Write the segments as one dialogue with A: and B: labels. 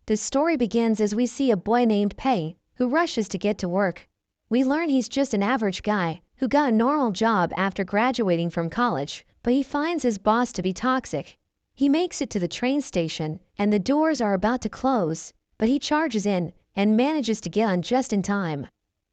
A: The story begins as we see a boy named Pei, who rushes to get to work. We learn he's just an average guy who got a normal job after graduating from college, but he finds his boss to be toxic. He makes it to the train station, and the doors are about to close, but he charges in and manages to get on just in time.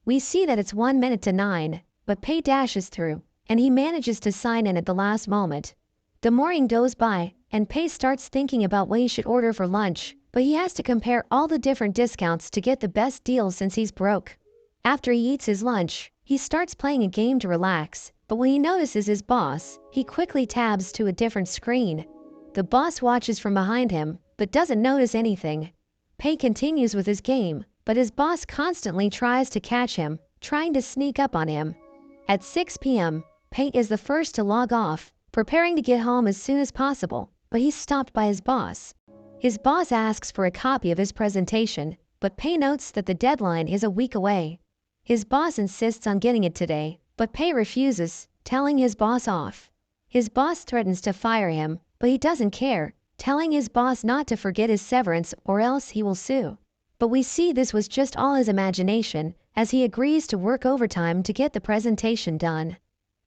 A: We see that it's 1 minute to 9, but Pei dashes through, and he manages to sign in at the last moment. The morning goes by, and Pei starts thinking about what he should order for lunch, but he has to compare all the different discounts to get the best deals since he's broke. After he eats his lunch, he starts playing a game to relax, but when he notices his boss, he quickly tabs to a different screen. The boss watches from behind him, but doesn't notice anything. Pei continues with his game, but his boss constantly tries to catch him, trying to sneak up on him. At 6 p.m., Pei is the first to log off, preparing to get home as soon as possible, but he's stopped by his boss. His boss asks for a copy of his presentation, but Pei notes that the deadline is a week away. His boss insists on getting it today, but Pei refuses, telling his boss off. His boss threatens to fire him, but he doesn't care, telling his boss not to forget his severance or else he will sue. But we see this was just all his imagination, as he agrees to work overtime to get the presentation done.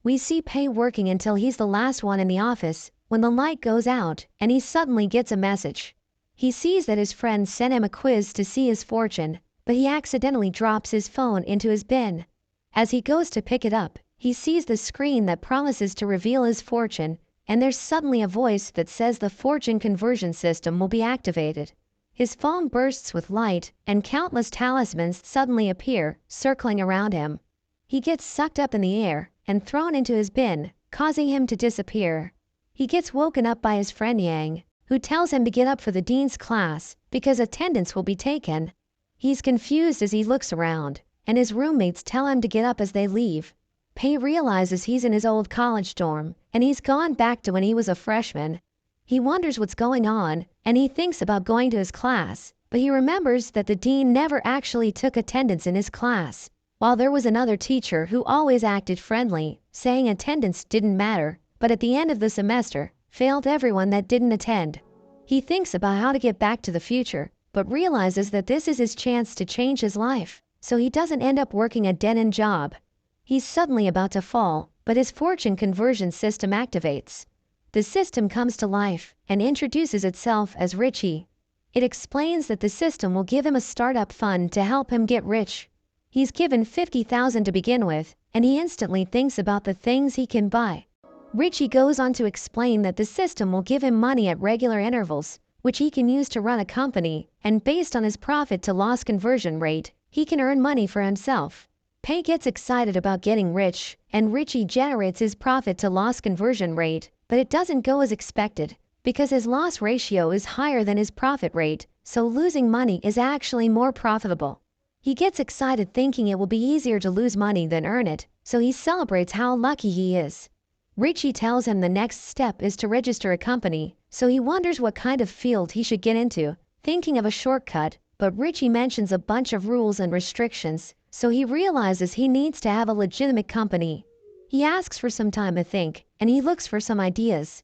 A: We see Pei working until he's the last one in the office, when the light goes out, and he suddenly gets a message. He sees that his friend sent him a quiz to see his fortune, but he accidentally drops his phone into his bin. As he goes to pick it up, he sees the screen that promises to reveal his fortune, and there's suddenly a voice that says the fortune conversion system will be activated. His phone bursts with light, and countless talismans suddenly appear, circling around him. He gets sucked up in the air and thrown into his bin, causing him to disappear. He gets woken up by his friend Yang, who tells him to get up for the dean's class because attendance will be taken. He's confused as he looks around, and his roommates tell him to get up as they leave. Pei realizes he's in his old college dorm, and he's gone back to when he was a freshman. He wonders what's going on, and he thinks about going to his class, but he remembers that the dean never actually took attendance in his class, while there was another teacher who always acted friendly, saying attendance didn't matter, but at the end of the semester, failed everyone that didn't attend. He thinks about how to get back to the future, but realizes that this is his chance to change his life, so he doesn't end up working a dead-end job. He's suddenly about to fall, but his fortune conversion system activates. The system comes to life and introduces itself as Richie. It explains that the system will give him a startup fund to help him get rich. He's given 50,000 to begin with, and he instantly thinks about the things he can buy. Richie goes on to explain that the system will give him money at regular intervals, which he can use to run a company, and based on his profit-to-loss conversion rate, he can earn money for himself. Pei gets excited about getting rich, and Richie generates his profit-to-loss conversion rate, but it doesn't go as expected, because his loss ratio is higher than his profit rate, so losing money is actually more profitable. He gets excited thinking it will be easier to lose money than earn it, so he celebrates how lucky he is. Richie tells him the next step is to register a company, so he wonders what kind of field he should get into, thinking of a shortcut, but Richie mentions a bunch of rules and restrictions, so he realizes he needs to have a legitimate company. He asks for some time to think, and he looks for some ideas.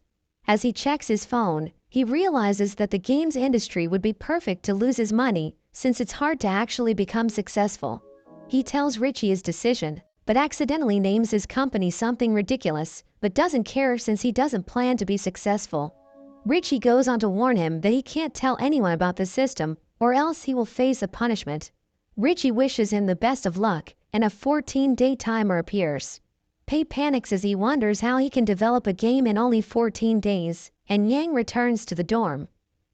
A: As he checks his phone, he realizes that the games industry would be perfect to lose his money, since it's hard to actually become successful. He tells Richie his decision, but accidentally names his company something ridiculous, but doesn't care since he doesn't plan to be successful. Richie goes on to warn him that he can't tell anyone about the system, or else he will face a punishment. Richie wishes him the best of luck, and a 14-day timer appears. Pei panics as he wonders how he can develop a game in only 14 days, and Yang returns to the dorm.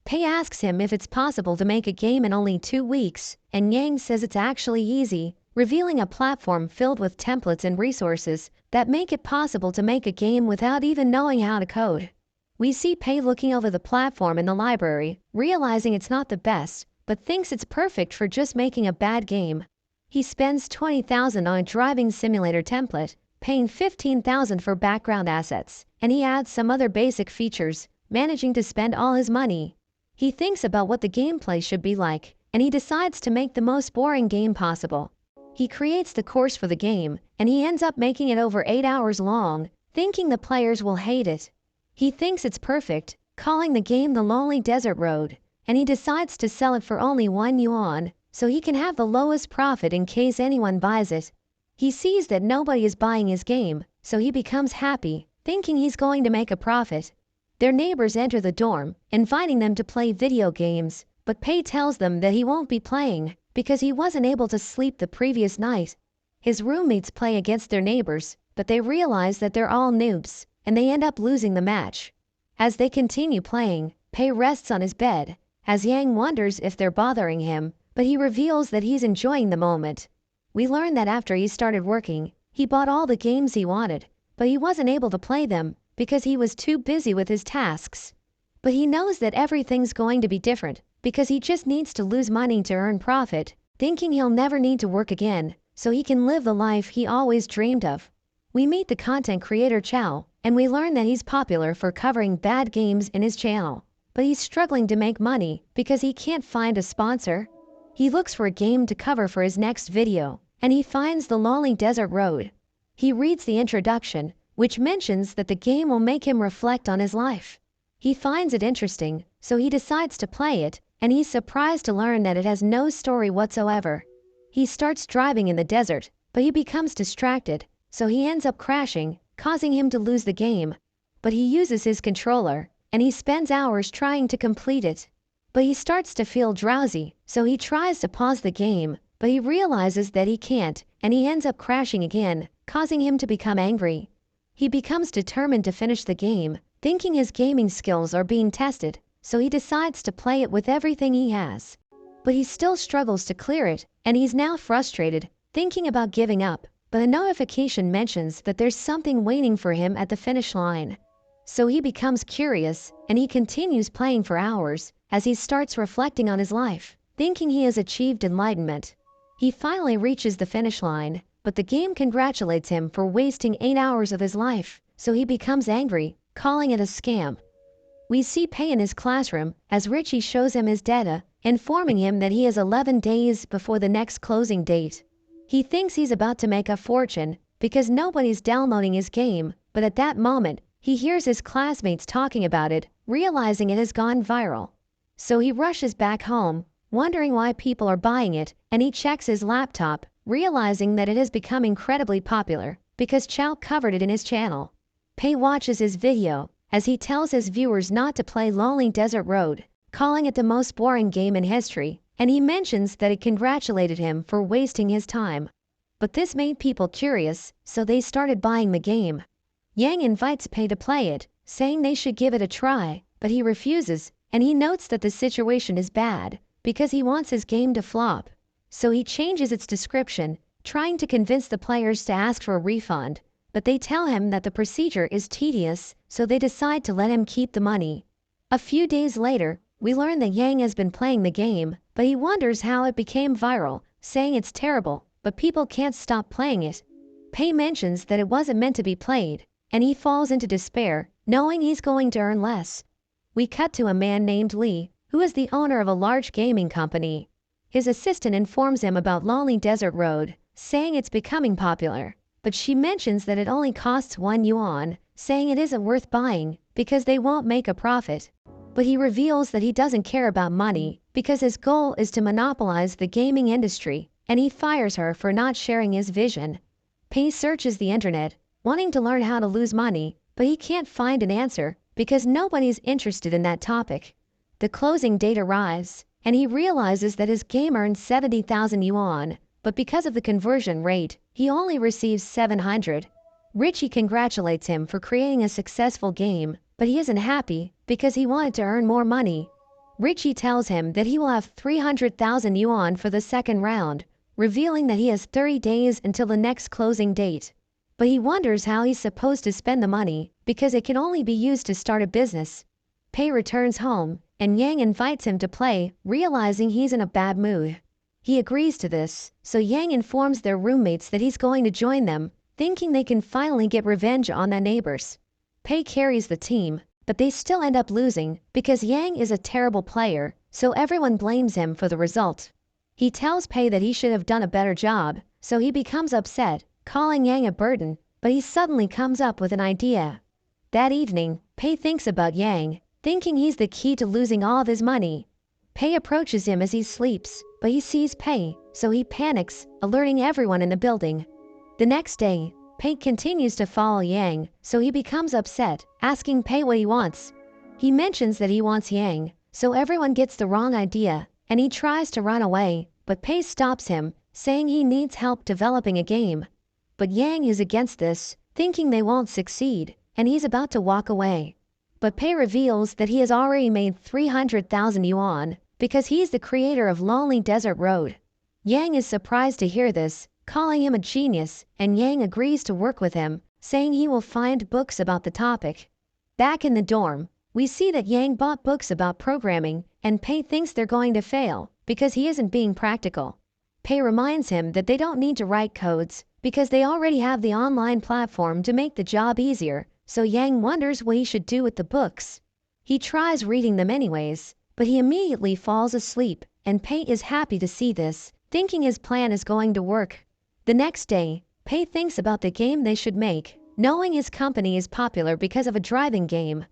A: Pei asks him if it's possible to make a game in only 2 weeks, and Yang says it's actually easy, revealing a platform filled with templates and resources that make it possible to make a game without even knowing how to code. We see Pei looking over the platform in the library, realizing it's not the best, but thinks it's perfect for just making a bad game. He spends 20,000 on a driving simulator template, paying 15,000 for background assets, and he adds some other basic features, managing to spend all his money. He thinks about what the gameplay should be like, and he decides to make the most boring game possible. He creates the course for the game, and he ends up making it over 8 hours long, thinking the players will hate it. He thinks it's perfect, calling the game The Lonely Desert Road, and he decides to sell it for only 1 yuan, so he can have the lowest profit in case anyone buys it. He sees that nobody is buying his game, so he becomes happy, thinking he's going to make a profit. Their neighbors enter the dorm, inviting them to play video games, but Pei tells them that he won't be playing because he wasn't able to sleep the previous night. His roommates play against their neighbors, but they realize that they're all noobs, and they end up losing the match. As they continue playing, Pei rests on his bed, as Yang wonders if they're bothering him, but he reveals that he's enjoying the moment. We learn that after he started working, he bought all the games he wanted, but he wasn't able to play them because he was too busy with his tasks. But he knows that everything's going to be different because he just needs to lose money to earn profit, thinking he'll never need to work again, so he can live the life he always dreamed of. We meet the content creator Chow, and we learn that he's popular for covering bad games in his channel, but he's struggling to make money because he can't find a sponsor. He looks for a game to cover for his next video, and he finds The Lonely Desert Road. He reads the introduction, which mentions that the game will make him reflect on his life. He finds it interesting, so he decides to play it, and he's surprised to learn that it has no story whatsoever. He starts driving in the desert, but he becomes distracted, so he ends up crashing, causing him to lose the game. But he uses his controller, and he spends hours trying to complete it. But he starts to feel drowsy, so he tries to pause the game, but he realizes that he can't, and he ends up crashing again, causing him to become angry. He becomes determined to finish the game, thinking his gaming skills are being tested, so he decides to play it with everything he has. But he still struggles to clear it, and he's now frustrated, thinking about giving up, but a notification mentions that there's something waiting for him at the finish line. So he becomes curious, and he continues playing for hours, as he starts reflecting on his life, thinking he has achieved enlightenment. He finally reaches the finish line, but the game congratulates him for wasting 8 hours of his life, so he becomes angry, calling it a scam. We see Pei in his classroom as Richie shows him his data, informing him that he has 11 days before the next closing date. He thinks he's about to make a fortune because nobody's downloading his game, but at that moment, he hears his classmates talking about it, realizing it has gone viral. So he rushes back home, wondering why people are buying it, and he checks his laptop, realizing that it has become incredibly popular because Chow covered it in his channel. Pei watches his video as he tells his viewers not to play Lonely Desert Road, calling it the most boring game in history, and he mentions that it congratulated him for wasting his time. But this made people curious, so they started buying the game. Yang invites Pei to play it, saying they should give it a try, but he refuses, and he notes that the situation is bad because he wants his game to flop. So he changes its description, trying to convince the players to ask for a refund, but they tell him that the procedure is tedious, so they decide to let him keep the money. A few days later, we learn that Yang has been playing the game, but he wonders how it became viral, saying it's terrible, but people can't stop playing it. Pei mentions that it wasn't meant to be played, and he falls into despair, knowing he's going to earn less. We cut to a man named Li, who is the owner of a large gaming company. His assistant informs him about Lonely Desert Road, saying it's becoming popular, but she mentions that it only costs 1 yuan, saying it isn't worth buying because they won't make a profit. But he reveals that he doesn't care about money because his goal is to monopolize the gaming industry, and he fires her for not sharing his vision. Pei searches the internet, wanting to learn how to lose money, but he can't find an answer because nobody's interested in that topic. The closing date arrives, and he realizes that his game earns 70,000 yuan, but because of the conversion rate, he only receives 700. Richie congratulates him for creating a successful game, but he isn't happy because he wanted to earn more money. Richie tells him that he will have 300,000 yuan for the second round, revealing that he has 30 days until the next closing date. But he wonders how he's supposed to spend the money because it can only be used to start a business. Pei returns home, and Yang invites him to play, realizing he's in a bad mood. He agrees to this, so Yang informs their roommates that he's going to join them, thinking they can finally get revenge on their neighbors. Pei carries the team, but they still end up losing because Yang is a terrible player, so everyone blames him for the result. He tells Pei that he should have done a better job, so he becomes upset, calling Yang a burden, but he suddenly comes up with an idea. That evening, Pei thinks about Yang, thinking he's the key to losing all of his money. Pei approaches him as he sleeps, but he sees Pei, so he panics, alerting everyone in the building. The next day, Pei continues to follow Yang, so he becomes upset, asking Pei what he wants. He mentions that he wants Yang, so everyone gets the wrong idea, and he tries to run away, but Pei stops him, saying he needs help developing a game. But Yang is against this, thinking they won't succeed, and he's about to walk away. But Pei reveals that he has already made 300,000 yuan, because he's the creator of Lonely Desert Road. Yang is surprised to hear this, calling him a genius, and Yang agrees to work with him, saying he will find books about the topic. Back in the dorm, we see that Yang bought books about programming, and Pei thinks they're going to fail, because he isn't being practical. Pei reminds him that they don't need to write codes, because they already have the online platform to make the job easier, so Yang wonders what he should do with the books. He tries reading them anyways, but he immediately falls asleep, and Pei is happy to see this, thinking his plan is going to work. The next day, Pei thinks about the game they should make, knowing his company is popular because of a driving game.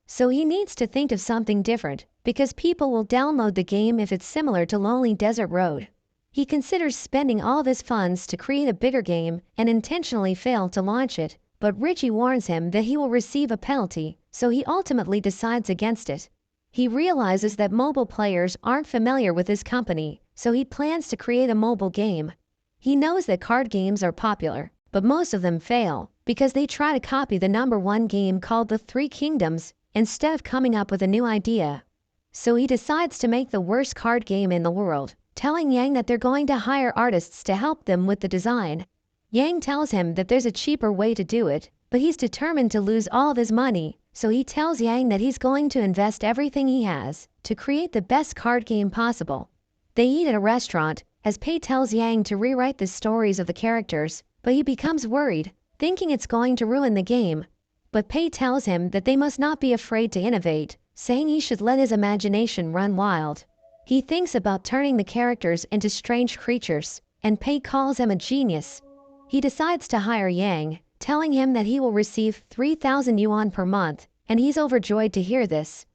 A: So he needs to think of something different, because people will download the game if it's similar to Lonely Desert Road. He considers spending all of his funds to create a bigger game and intentionally fail to launch it, but Richie warns him that he will receive a penalty, so he ultimately decides against it. He realizes that mobile players aren't familiar with his company, so he plans to create a mobile game. He knows that card games are popular, but most of them fail, because they try to copy the #1 game called the Three Kingdoms, instead of coming up with a new idea. So he decides to make the worst card game in the world, telling Yang that they're going to hire artists to help them with the design. Yang tells him that there's a cheaper way to do it, but he's determined to lose all of his money, so he tells Yang that he's going to invest everything he has to create the best card game possible. They eat at a restaurant, as Pei tells Yang to rewrite the stories of the characters, but he becomes worried, thinking it's going to ruin the game. But Pei tells him that they must not be afraid to innovate, saying he should let his imagination run wild. He thinks about turning the characters into strange creatures, and Pei calls him a genius. He decides to hire Yang, telling him that he will receive 3,000 yuan per month, and he's overjoyed to hear this.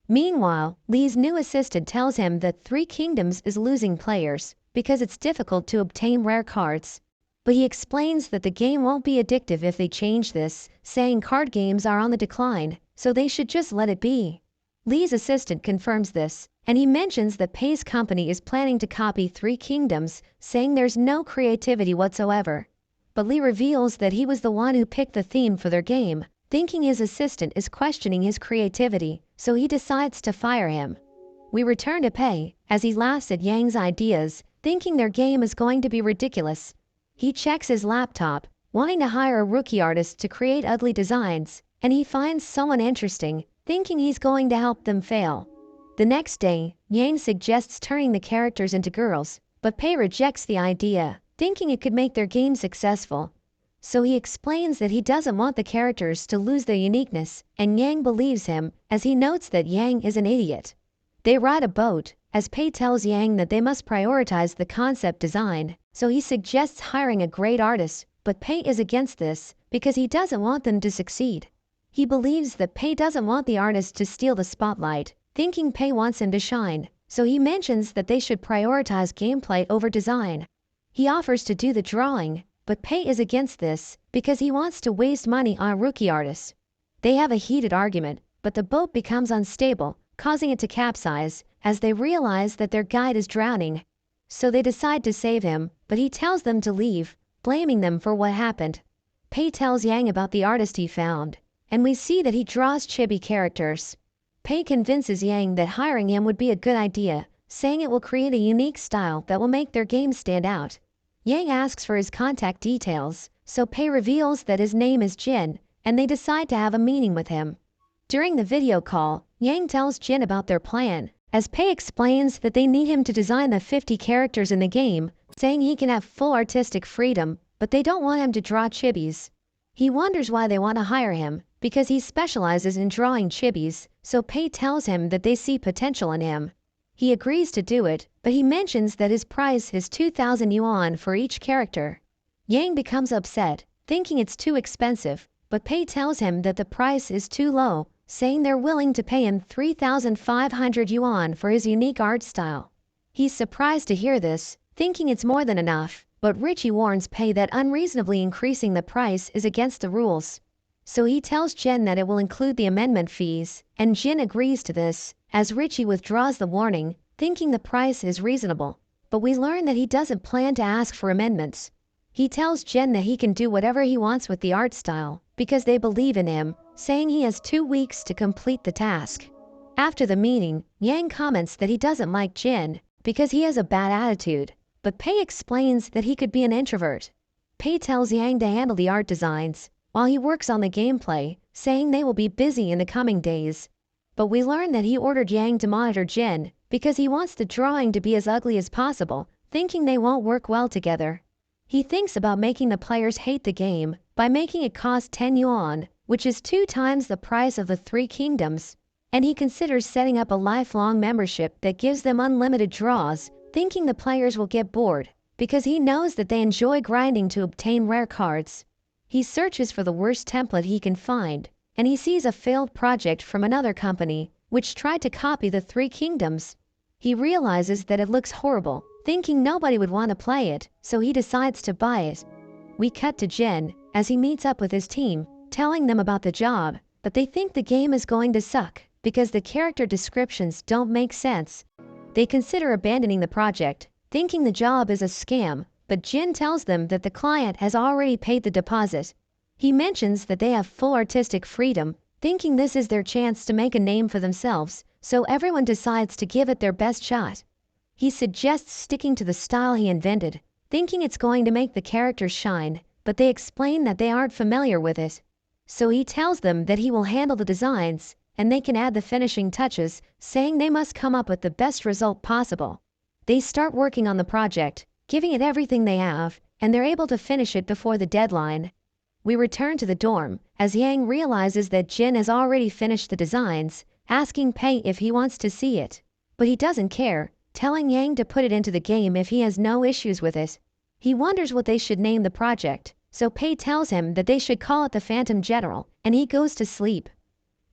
A: Meanwhile, Li's new assistant tells him that Three Kingdoms is losing players, because it's difficult to obtain rare cards. But he explains that the game won't be addictive if they change this, saying card games are on the decline, so they should just let it be. Li's assistant confirms this, and he mentions that Pei's company is planning to copy Three Kingdoms, saying there's no creativity whatsoever. But Li reveals that he was the one who picked the theme for their game, thinking his assistant is questioning his creativity, so he decides to fire him. We return to Pei, as he laughs at Yang's ideas, thinking their game is going to be ridiculous. He checks his laptop, wanting to hire a rookie artist to create ugly designs, and he finds someone interesting, thinking he's going to help them fail. The next day, Yang suggests turning the characters into girls, but Pei rejects the idea, thinking it could make their game successful. So he explains that he doesn't want the characters to lose their uniqueness, and Yang believes him, as he notes that Yang is an idiot. They ride a boat, as Pei tells Yang that they must prioritize the concept design, so he suggests hiring a great artist, but Pei is against this, because he doesn't want them to succeed. He believes that Pei doesn't want the artist to steal the spotlight, thinking Pei wants him to shine, so he mentions that they should prioritize gameplay over design. He offers to do the drawing, but Pei is against this, because he wants to waste money on a rookie artist. They have a heated argument, but the boat becomes unstable, causing it to capsize, as they realize that their guide is drowning. So they decide to save him, but he tells them to leave, blaming them for what happened. Pei tells Yang about the artist he found, and we see that he draws chibi characters. Pei convinces Yang that hiring him would be a good idea, saying it will create a unique style that will make their game stand out. Yang asks for his contact details, so Pei reveals that his name is Jin, and they decide to have a meeting with him. During the video call, Yang tells Jin about their plan, as Pei explains that they need him to design the 50 characters in the game, saying he can have full artistic freedom, but they don't want him to draw chibis. He wonders why they want to hire him, because he specializes in drawing chibis, so Pei tells him that they see potential in him. He agrees to do it, but he mentions that his price is 2,000 yuan for each character. Yang becomes upset, thinking it's too expensive, but Pei tells him that the price is too low, saying they're willing to pay him 3,500 yuan for his unique art style. He's surprised to hear this, thinking it's more than enough, but Richie warns Pei that unreasonably increasing the price is against the rules. So he tells Jen that it will include the amendment fees, and Jin agrees to this, as Richie withdraws the warning, thinking the price is reasonable. But we learn that he doesn't plan to ask for amendments. He tells Jen that he can do whatever he wants with the art style, because they believe in him, saying he has 2 weeks to complete the task. After the meeting, Yang comments that he doesn't like Jin, because he has a bad attitude, but Pei explains that he could be an introvert. Pei tells Yang to handle the art designs, while he works on the gameplay, saying they will be busy in the coming days. But we learn that he ordered Yang to monitor Jin, because he wants the drawing to be as ugly as possible, thinking they won't work well together. He thinks about making the players hate the game, by making it cost 10 yuan, which is 2 times the price of the 3 kingdoms. And he considers setting up a lifelong membership that gives them unlimited draws, thinking the players will get bored, because he knows that they enjoy grinding to obtain rare cards. He searches for the worst template he can find, and he sees a failed project from another company, which tried to copy the 3 kingdoms. He realizes that it looks horrible, thinking nobody would want to play it, so he decides to buy it. We cut to Jin, as he meets up with his team, telling them about the job, but they think the game is going to suck, because the character descriptions don't make sense. They consider abandoning the project, thinking the job is a scam, but Jin tells them that the client has already paid the deposit. He mentions that they have full artistic freedom, thinking this is their chance to make a name for themselves, so everyone decides to give it their best shot. He suggests sticking to the style he invented, thinking it's going to make the characters shine, but they explain that they aren't familiar with it. So he tells them that he will handle the designs, and they can add the finishing touches, saying they must come up with the best result possible. They start working on the project, giving it everything they have, and they're able to finish it before the deadline. We return to the dorm, as Yang realizes that Jin has already finished the designs, asking Pei if he wants to see it. But he doesn't care, telling Yang to put it into the game if he has no issues with it. He wonders what they should name the project, so Pei tells him that they should call it the Phantom General, and he goes to sleep.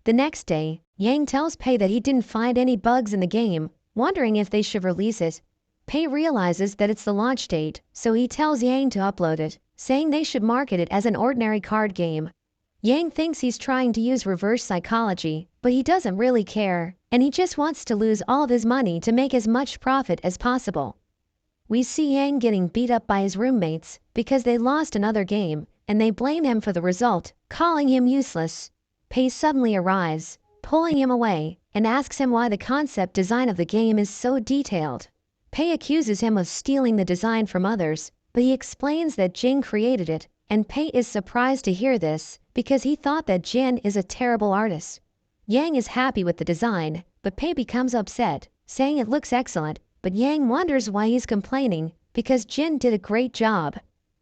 A: The next day, Yang tells Pei that he didn't find any bugs in the game, wondering if they should release it. Pei realizes that it's the launch date, so he tells Yang to upload it, saying they should market it as an ordinary card game. Yang thinks he's trying to use reverse psychology, but he doesn't really care, and he just wants to lose all of his money to make as much profit as possible. We see Yang getting beat up by his roommates because they lost another game, and they blame him for the result, calling him useless. Pei suddenly arrives, pulling him away, and asks him why the concept design of the game is so detailed. Pei accuses him of stealing the design from others, but he explains that Jin created it, and Pei is surprised to hear this, because he thought that Jin is a terrible artist. Yang is happy with the design, but Pei becomes upset, saying it looks excellent, but Yang wonders why he's complaining, because Jin did a great job.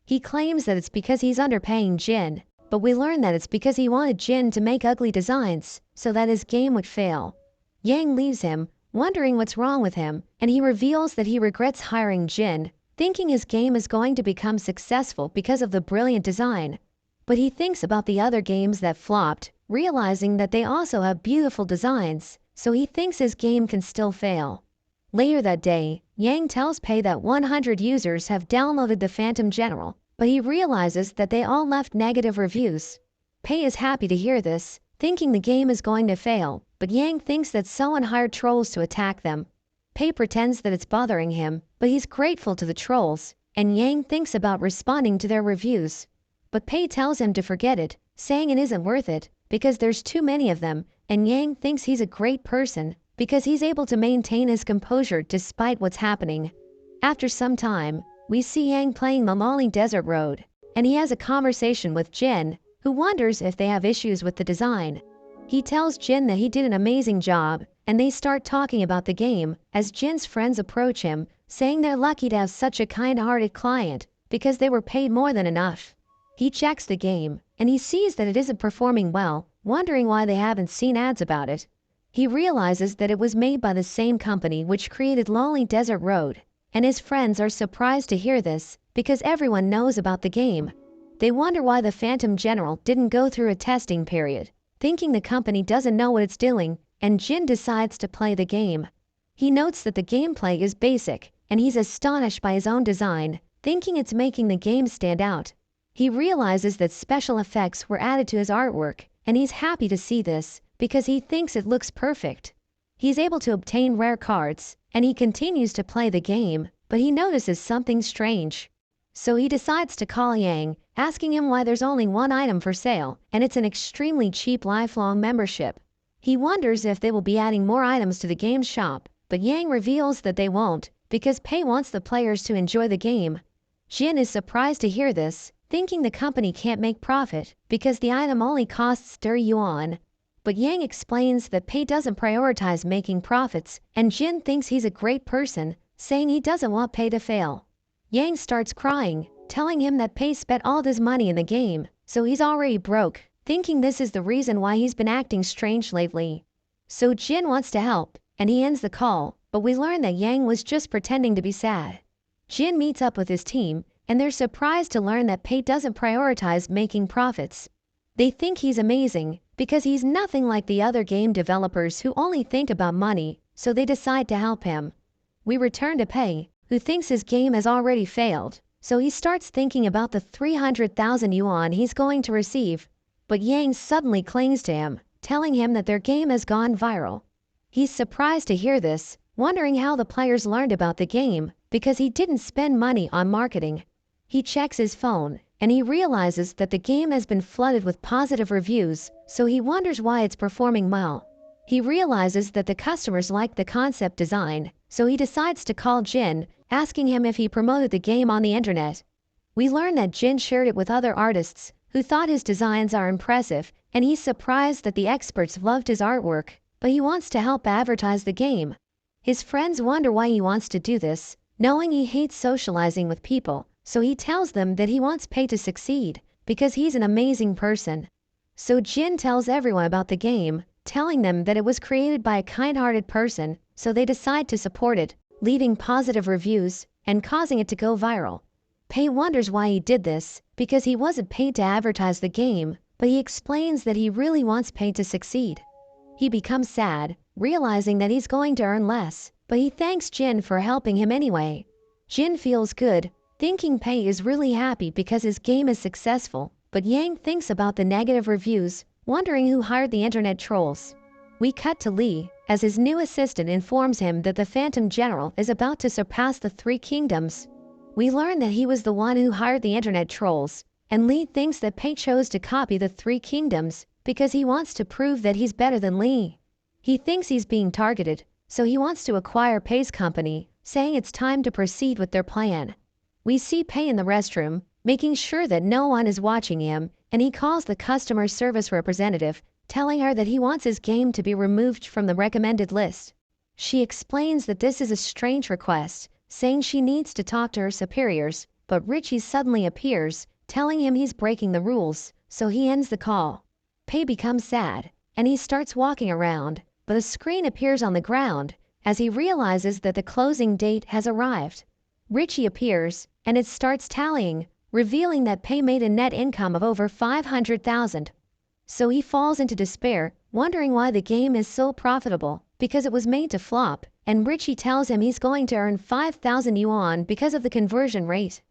A: He claims that it's because he's underpaying Jin, but we learn that it's because he wanted Jin to make ugly designs, so that his game would fail. Yang leaves him, wondering what's wrong with him, and he reveals that he regrets hiring Jin, thinking his game is going to become successful because of the brilliant design. But he thinks about the other games that flopped, realizing that they also have beautiful designs, so he thinks his game can still fail. Later that day, Yang tells Pei that 100 users have downloaded the Phantom General, but he realizes that they all left negative reviews. Pei is happy to hear this, thinking the game is going to fail, but Yang thinks that someone hired trolls to attack them. Pei pretends that it's bothering him, but he's grateful to the trolls, and Yang thinks about responding to their reviews. But Pei tells him to forget it, saying it isn't worth it, because there's too many of them, and Yang thinks he's a great person, because he's able to maintain his composure despite what's happening. After some time, we see Yang playing the Lonely Desert Road, and he has a conversation with Jin, who wonders if they have issues with the design. He tells Jin that he did an amazing job, and they start talking about the game, as Jin's friends approach him, saying they're lucky to have such a kind-hearted client, because they were paid more than enough. He checks the game, and he sees that it isn't performing well, wondering why they haven't seen ads about it. He realizes that it was made by the same company which created Lonely Desert Road, and his friends are surprised to hear this, because everyone knows about the game. They wonder why the Phantom General didn't go through a testing period, thinking the company doesn't know what it's doing, and Jin decides to play the game. He notes that the gameplay is basic, and he's astonished by his own design, thinking it's making the game stand out. He realizes that special effects were added to his artwork, and he's happy to see this, because he thinks it looks perfect. He's able to obtain rare cards, and he continues to play the game, but he notices something strange. So he decides to call Yang, asking him why there's only one item for sale, and it's an extremely cheap lifelong membership. He wonders if they will be adding more items to the game shop, but Yang reveals that they won't, because Pei wants the players to enjoy the game. Jin is surprised to hear this, thinking the company can't make profit, because the item only costs 30 yuan. But Yang explains that Pei doesn't prioritize making profits, and Jin thinks he's a great person, saying he doesn't want Pei to fail. Yang starts crying, telling him that Pei spent all his money in the game, so he's already broke, thinking this is the reason why he's been acting strange lately. So Jin wants to help, and he ends the call, but we learn that Yang was just pretending to be sad. Jin meets up with his team, and they're surprised to learn that Pei doesn't prioritize making profits. They think he's amazing, because he's nothing like the other game developers who only think about money, so they decide to help him. We return to Pei, who thinks his game has already failed, so he starts thinking about the 300,000 yuan he's going to receive. But Yang suddenly clings to him, telling him that their game has gone viral. He's surprised to hear this, wondering how the players learned about the game, because he didn't spend money on marketing. He checks his phone, and he realizes that the game has been flooded with positive reviews, so he wonders why it's performing well. He realizes that the customers like the concept design, so he decides to call Jin, asking him if he promoted the game on the internet. We learn that Jin shared it with other artists, who thought his designs are impressive, and he's surprised that the experts loved his artwork, but he wants to help advertise the game. His friends wonder why he wants to do this, knowing he hates socializing with people, so he tells them that he wants Pei to succeed, because he's an amazing person. So Jin tells everyone about the game, telling them that it was created by a kind-hearted person, so they decide to support it, leaving positive reviews, and causing it to go viral. Pei wonders why he did this, because he wasn't paid to advertise the game, but he explains that he really wants Pei to succeed. He becomes sad, realizing that he's going to earn less, but he thanks Jin for helping him anyway. Jin feels good, thinking Pei is really happy because his game is successful, but Yang thinks about the negative reviews, wondering who hired the internet trolls. We cut to Li, as his new assistant informs him that the Phantom General is about to surpass the Three Kingdoms. We learn that he was the one who hired the internet trolls, and Li thinks that Pei chose to copy the Three Kingdoms because he wants to prove that he's better than Li. He thinks he's being targeted, so he wants to acquire Pei's company, saying it's time to proceed with their plan. We see Pei in the restroom, making sure that no one is watching him, and he calls the customer service representative, telling her that he wants his game to be removed from the recommended list. She explains that this is a strange request, saying she needs to talk to her superiors, but Richie suddenly appears, telling him he's breaking the rules, so he ends the call. Pei becomes sad, and he starts walking around, but a screen appears on the ground, as he realizes that the closing date has arrived. Richie appears, and it starts tallying, revealing that Pei made a net income of over 500,000. So he falls into despair, wondering why the game is so profitable, because it was made to flop, and Richie tells him he's going to earn 5,000 yuan because of the conversion rate.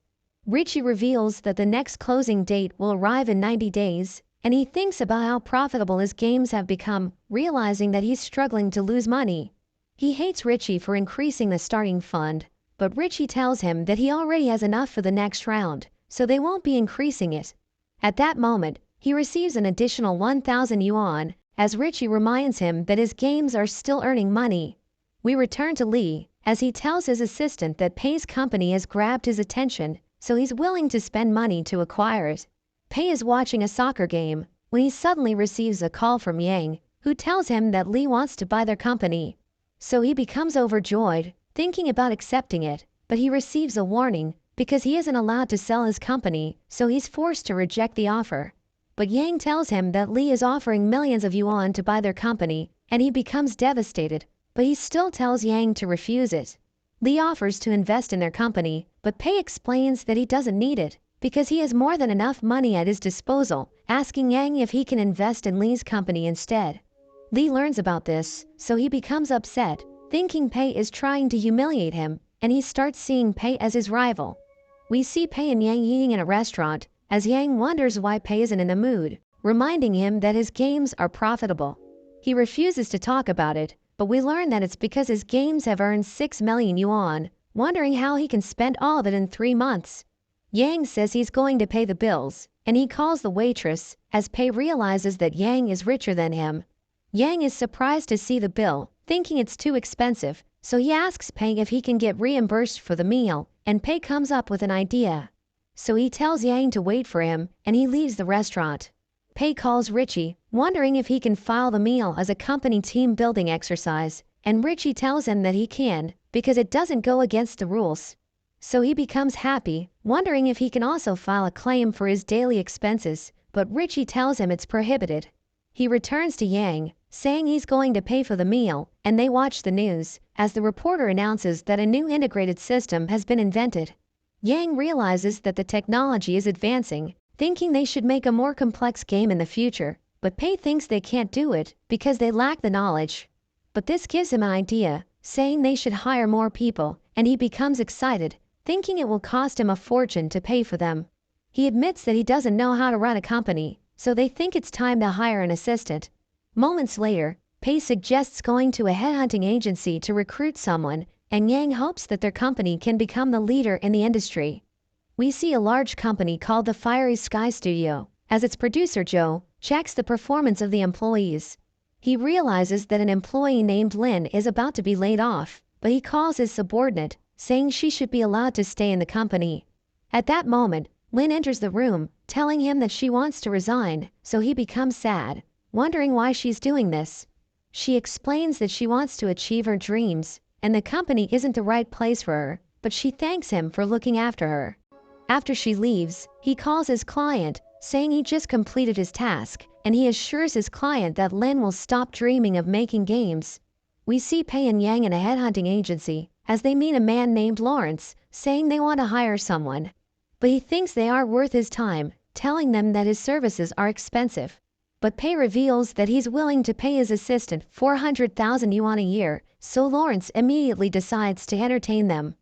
A: Richie reveals that the next closing date will arrive in 90 days, and he thinks about how profitable his games have become, realizing that he's struggling to lose money. He hates Richie for increasing the starting fund, but Richie tells him that he already has enough for the next round, so they won't be increasing it. At that moment, he receives an additional 1,000 yuan, as Richie reminds him that his games are still earning money. We return to Li, as he tells his assistant that Pei's company has grabbed his attention, so he's willing to spend money to acquire it. Pei is watching a soccer game, when he suddenly receives a call from Yang, who tells him that Li wants to buy their company. So he becomes overjoyed, thinking about accepting it, but he receives a warning, because he isn't allowed to sell his company, so he's forced to reject the offer. But Yang tells him that Li is offering millions of yuan to buy their company, and he becomes devastated, but he still tells Yang to refuse it. Li offers to invest in their company, but Pei explains that he doesn't need it, because he has more than enough money at his disposal, asking Yang if he can invest in Li's company instead. Li learns about this, so he becomes upset, thinking Pei is trying to humiliate him, and he starts seeing Pei as his rival. We see Pei and Yang eating in a restaurant, as Yang wonders why Pei isn't in the mood, reminding him that his games are profitable. He refuses to talk about it, but we learn that it's because his games have earned 6 million yuan, wondering how he can spend all of it in 3 months. Yang says he's going to pay the bills, and he calls the waitress, as Pei realizes that Yang is richer than him. Yang is surprised to see the bill, thinking it's too expensive, so he asks Pei if he can get reimbursed for the meal, and Pei comes up with an idea. So he tells Yang to wait for him, and he leaves the restaurant. Pei calls Richie, wondering if he can file the meal as a company team building exercise, and Richie tells him that he can, because it doesn't go against the rules. So he becomes happy, wondering if he can also file a claim for his daily expenses, but Richie tells him it's prohibited. He returns to Yang, saying he's going to pay for the meal, and they watch the news, as the reporter announces that a new integrated system has been invented. Yang realizes that the technology is advancing, thinking they should make a more complex game in the future, but Pei thinks they can't do it because they lack the knowledge. But this gives him an idea, saying they should hire more people, and he becomes excited, thinking it will cost him a fortune to pay for them. He admits that he doesn't know how to run a company, so they think it's time to hire an assistant. Moments later, Pei suggests going to a headhunting agency to recruit someone, and Yang hopes that their company can become the leader in the industry. We see a large company called the Fiery Sky Studio, as its producer Joe checks the performance of the employees. He realizes that an employee named Lin is about to be laid off, but he calls his subordinate, saying she should be allowed to stay in the company. At that moment, Lin enters the room, telling him that she wants to resign, so he becomes sad, wondering why she's doing this. She explains that she wants to achieve her dreams, and the company isn't the right place for her, but she thanks him for looking after her. After she leaves, he calls his client, saying he just completed his task, and he assures his client that Lin will stop dreaming of making games. We see Pei and Yang in a headhunting agency, as they meet a man named Lawrence, saying they want to hire someone. But he thinks they are worth his time, telling them that his services are expensive. But Pei reveals that he's willing to pay his assistant 400,000 yuan a year, so Lawrence immediately decides to entertain them.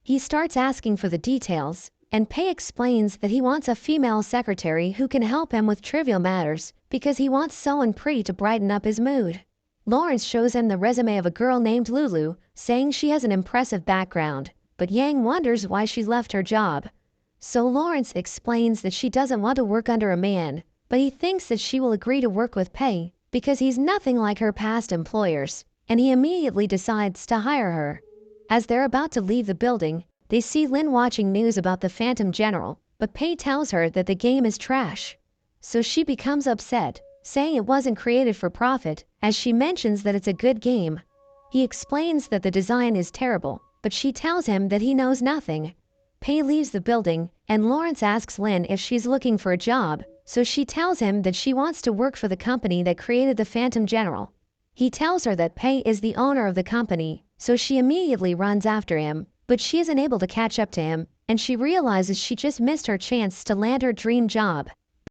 A: He starts asking for the details, and Pei explains that he wants a female secretary who can help him with trivial matters, because he wants someone pretty to brighten up his mood. Lawrence shows him the resume of a girl named Lulu, saying she has an impressive background, but Yang wonders why she left her job. So Lawrence explains that she doesn't want to work under a man, but he thinks that she will agree to work with Pei, because he's nothing like her past employers, and he immediately decides to hire her. As they're about to leave the building, they see Lin watching news about the Phantom General, but Pei tells her that the game is trash. So she becomes upset, saying it wasn't created for profit, as she mentions that it's a good game. He explains that the design is terrible, but she tells him that he knows nothing. Pei leaves the building, and Lawrence asks Lin if she's looking for a job, so she tells him that she wants to work for the company that created the Phantom General. He tells her that Pei is the owner of the company, so she immediately runs after him, but she isn't able to catch up to him, and she realizes she just missed her chance to land her dream job.